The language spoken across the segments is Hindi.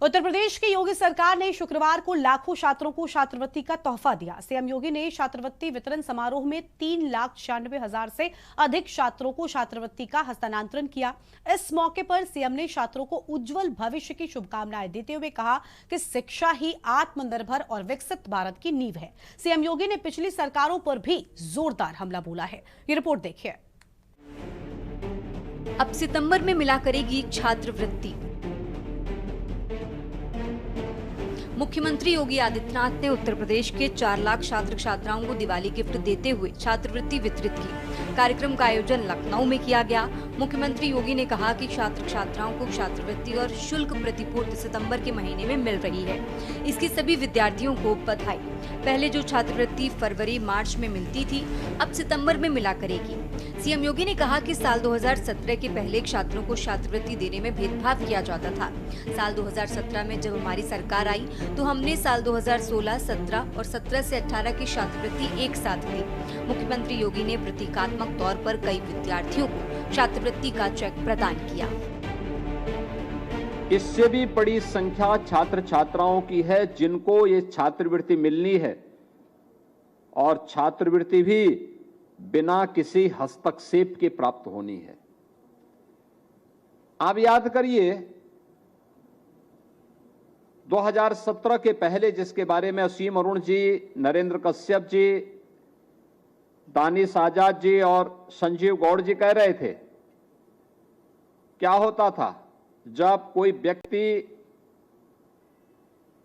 उत्तर प्रदेश की योगी सरकार ने शुक्रवार को लाखों छात्रों को छात्रवृत्ति का तोहफा दिया। सीएम योगी ने छात्रवृत्ति वितरण समारोह में 3,96,000 से अधिक छात्रों को छात्रवृत्ति का हस्तांतरण किया। इस मौके पर सीएम ने छात्रों को उज्जवल भविष्य की शुभकामनाएं देते हुए कहा कि शिक्षा ही आत्मनिर्भर और विकसित भारत की नींव है। सीएम योगी ने पिछली सरकारों पर भी जोरदार हमला बोला है। ये रिपोर्ट देखिए। अब सितंबर में मिला करेगी छात्रवृत्ति। मुख्यमंत्री योगी आदित्यनाथ ने उत्तर प्रदेश के 4 लाख छात्र छात्राओं को दिवाली गिफ्ट देते हुए छात्रवृत्ति वितरित की। कार्यक्रम का आयोजन लखनऊ में किया गया। मुख्यमंत्री योगी ने कहा कि छात्र छात्राओं को छात्रवृत्ति और शुल्क प्रतिपूर्ति सितंबर के महीने में मिल रही है। इसकी सभी विद्यार्थियों को बधाई। पहले जो छात्रवृत्ति फरवरी मार्च में मिलती थी, अब सितंबर में मिला करेगी। सीएम योगी ने कहा कि साल 2017 के पहले छात्रों को छात्रवृत्ति देने में भेदभाव किया जाता था। साल 2017 में जब हमारी सरकार आई तो हमने साल 2016, 17 और 17 से 18 की छात्रवृत्ति एक साथ दी। मुख्यमंत्री योगी ने प्रतीकात्मक तौर पर कई विद्यार्थियों को छात्रवृत्ति का चेक प्रदान किया। इससे भी बड़ी संख्या छात्र छात्राओं की है जिनको ये छात्रवृत्ति मिलनी है, और छात्रवृत्ति भी बिना किसी हस्तक्षेप के प्राप्त होनी है। आप याद करिए 2017 के पहले, जिसके बारे में असीम अरुण जी, नरेंद्र कश्यप जी, दानिश आजाद जी और संजीव गौड़ जी कह रहे थे, क्या होता था जब कोई व्यक्ति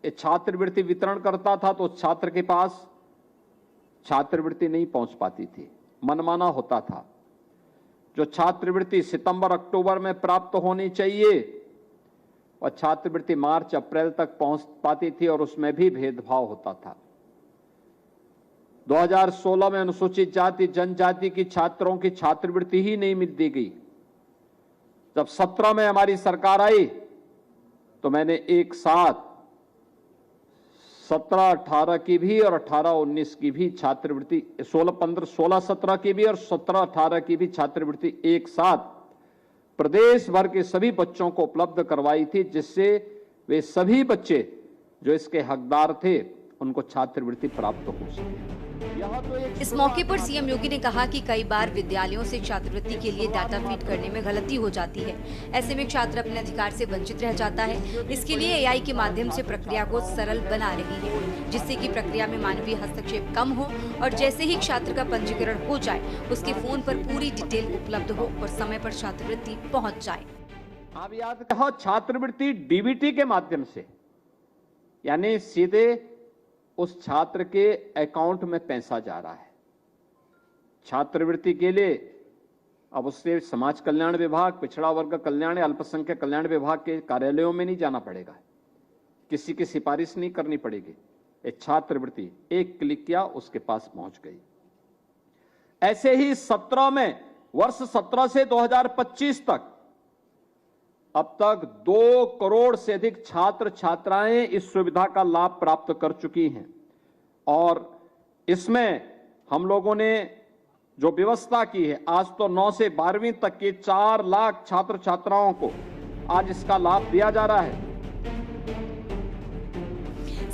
छात्रवृत्ति वितरण करता था तो छात्र के पास छात्रवृत्ति नहीं पहुंच पाती थी, मनमाना होता था। जो छात्रवृत्ति सितंबर अक्टूबर में प्राप्त होनी चाहिए और छात्रवृत्ति मार्च अप्रैल तक पहुंच पाती थी, और उसमें भी भेदभाव होता था। 2016 में अनुसूचित जाति जनजाति की छात्रों की छात्रवृत्ति ही नहीं मिल दी गई। जब 17 में हमारी सरकार आई तो मैंने एक साथ 17-18 की भी और 18-19 की भी छात्रवृत्ति, 16-17 की भी और 17-18 की भी छात्रवृत्ति एक साथ प्रदेश भर के सभी बच्चों को उपलब्ध करवाई थी, जिससे वे सभी बच्चे जो इसके हकदार थे उनको छात्रवृत्ति प्राप्त हो सके। इस मौके पर सीएम योगी ने कहा कि कई बार विद्यालयों से छात्रवृत्ति के लिए डाटा फीड करने में गलती हो जाती है। ऐसे में छात्र अपने अधिकार से वंचित रह जाता है। इसके लिए एआई के माध्यम से प्रक्रिया को सरल बना रही है, जिससे कि प्रक्रिया में मानवीय हस्तक्षेप कम हो और जैसे ही छात्र का पंजीकरण हो जाए उसके फोन पर पूरी डिटेल उपलब्ध हो और समय पर छात्रवृत्ति पहुँच जाए। आप याद कहो, छात्रवृत्ति डीबीटी के माध्यम से, यानी सीधे उस छात्र के अकाउंट में पैसा जा रहा है। छात्रवृत्ति के लिए अब उससे समाज कल्याण विभाग, पिछड़ा वर्ग कल्याण, अल्पसंख्यक कल्याण विभाग के कार्यालयों में नहीं जाना पड़ेगा, किसी की सिफारिश नहीं करनी पड़ेगी। एक छात्रवृत्ति एक क्लिक किया, उसके पास पहुंच गई। ऐसे ही 17 में, वर्ष 17 से 2025 तक अब तक 2 करोड़ से अधिक छात्र छात्राएं इस सुविधा का लाभ प्राप्त कर चुकी हैं, और इसमें हम लोगों ने जो व्यवस्था की है, आज तो 9 से 12वीं तक के 4 लाख छात्र छात्राओं को आज इसका लाभ दिया जा रहा है।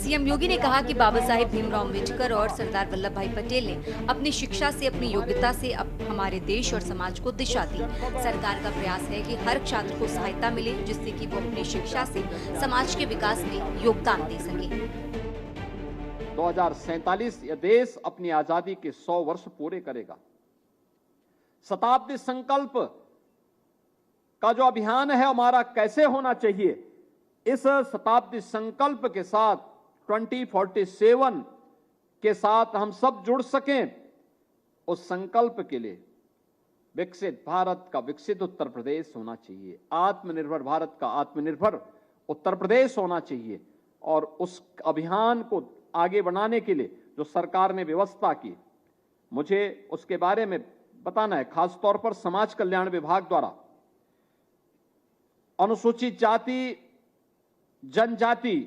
सीएम योगी ने कहा कि बाबा साहेब भीमराव अम्बेडकर और सरदार वल्लभ भाई पटेल ने अपनी शिक्षा से, अपनी योग्यता से अब हमारे देश और समाज को दिशा दी। सरकार का प्रयास है कि हर छात्र को सहायता मिले, जिससे कि वो अपनी शिक्षा से समाज के विकास में योगदान दे सके। 2047 यह देश अपनी आजादी के 100 वर्ष पूरे करेगा। शताब्दी संकल्प का जो अभियान है हमारा कैसे होना चाहिए, इस शताब्दी संकल्प के साथ 2047 के साथ हम सब जुड़ सकें, उस संकल्प के लिए विकसित भारत का विकसित उत्तर प्रदेश होना चाहिए, आत्मनिर्भर भारत का आत्मनिर्भर उत्तर प्रदेश होना चाहिए। और उस अभियान को आगे बढ़ाने के लिए जो सरकार ने व्यवस्था की, मुझे उसके बारे में बताना है। खासतौर पर समाज कल्याण विभाग द्वारा अनुसूचित जाति जनजाति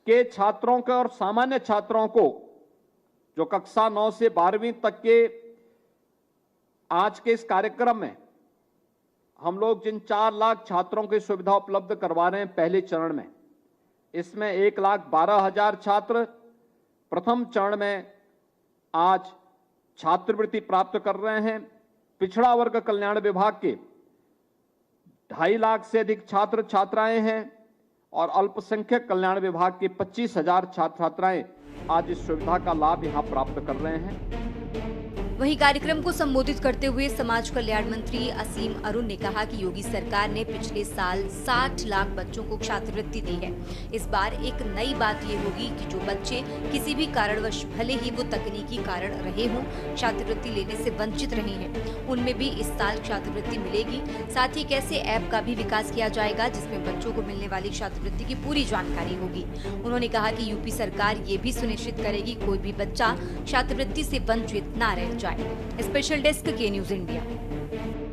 के छात्रों को और सामान्य छात्रों को, जो कक्षा 9 से 12वीं तक के आज के इस कार्यक्रम में हम लोग जिन 4 लाख छात्रों की सुविधा उपलब्ध करवा रहे हैं पहले चरण में, इसमें 1,12,000 छात्र प्रथम चरण में आज छात्रवृत्ति प्राप्त कर रहे हैं। पिछड़ा वर्ग कल्याण विभाग के 2.5 लाख से अधिक छात्र छात्राएं हैं और अल्पसंख्यक कल्याण विभाग के 25,000 छात्र छात्राएं आज इस सुविधा का लाभ यहां प्राप्त कर रहे हैं। वहीं कार्यक्रम को संबोधित करते हुए समाज कल्याण मंत्री असीम अरुण ने कहा कि योगी सरकार ने पिछले साल 60 लाख बच्चों को छात्रवृत्ति दी है। इस बार एक नई बात ये होगी कि जो बच्चे किसी भी कारणवश भले ही वो तकनीकी कारण रहे हों, छात्रवृत्ति लेने से वंचित रहे हैं, उनमें भी इस साल छात्रवृत्ति मिलेगी। साथ ही एक ऐसे ऐप का भी विकास किया जाएगा जिसमें बच्चों को मिलने वाली छात्रवृत्ति की पूरी जानकारी होगी। उन्होंने कहा कि यूपी सरकार ये भी सुनिश्चित करेगी कोई भी बच्चा छात्रवृत्ति से वंचित न रह जाए। स्पेशल डेस्क के न्यूज़ इंडिया।